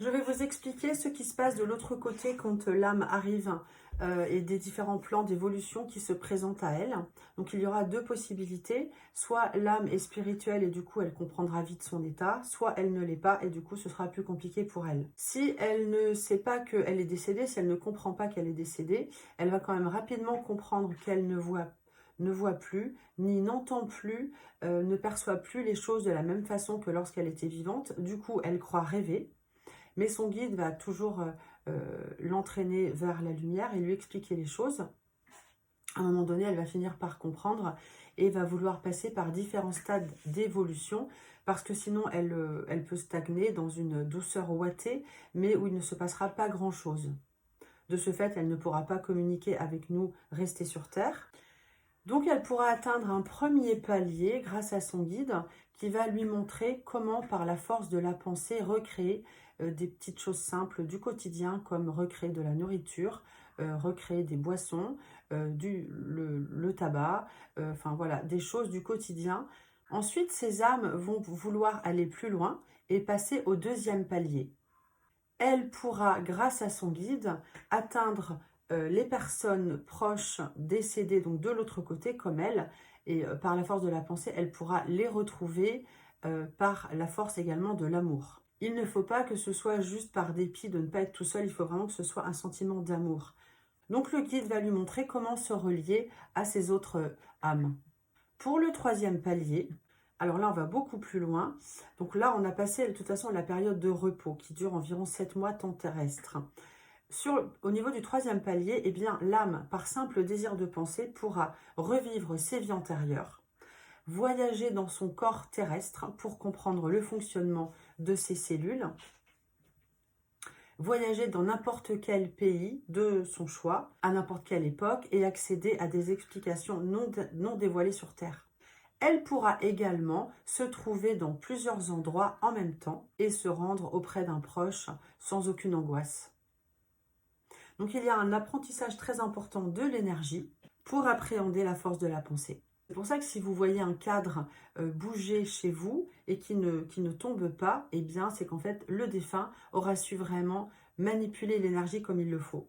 Je vais vous expliquer ce qui se passe de l'autre côté quand l'âme arrive et des différents plans d'évolution qui se présentent à elle. Donc il y aura deux possibilités, soit l'âme est spirituelle et du coup elle comprendra vite son état, soit elle ne l'est pas et du coup ce sera plus compliqué pour elle. Si elle ne sait pas qu'elle est décédée, si elle ne comprend pas qu'elle est décédée, elle va quand même rapidement comprendre qu'elle ne voit plus, ni n'entend plus, ne perçoit plus les choses de la même façon que lorsqu'elle était vivante. Du coup, elle croit rêver. Mais son guide va toujours l'entraîner vers la lumière et lui expliquer les choses. À un moment donné, elle va finir par comprendre et va vouloir passer par différents stades d'évolution parce que sinon, elle peut stagner dans une douceur ouatée, mais où il ne se passera pas grand-chose. De ce fait, elle ne pourra pas communiquer avec nous, rester sur Terre. Donc, elle pourra atteindre un premier palier grâce à son guide qui va lui montrer comment, par la force de la pensée, recréer des petites choses simples du quotidien comme recréer de la nourriture, recréer des boissons, le tabac, enfin voilà, des choses du quotidien. Ensuite, ces âmes vont vouloir aller plus loin et passer au deuxième palier. Elle pourra, grâce à son guide, atteindre les personnes proches décédées, donc de l'autre côté, comme elle, et par la force de la pensée, elle pourra les retrouver par la force également de l'amour. Il ne faut pas que ce soit juste par dépit de ne pas être tout seul, il faut vraiment que ce soit un sentiment d'amour. Donc le guide va lui montrer comment se relier à ces autres âmes. Pour le troisième palier, alors là, on va beaucoup plus loin. Donc là, on a passé de toute façon la période de repos qui dure environ 7 mois temps terrestre. Au niveau du troisième palier, eh bien, l'âme, par simple désir de penser, pourra revivre ses vies antérieures, voyager dans son corps terrestre pour comprendre le fonctionnement de ses cellules, voyager dans n'importe quel pays de son choix, à n'importe quelle époque, et accéder à des explications non dévoilées sur Terre. Elle pourra également se trouver dans plusieurs endroits en même temps et se rendre auprès d'un proche sans aucune angoisse. Donc il y a un apprentissage très important de l'énergie pour appréhender la force de la pensée. C'est pour ça que si vous voyez un cadre bouger chez vous et qui ne tombe pas, eh bien c'est qu'en fait le défunt aura su vraiment manipuler l'énergie comme il le faut.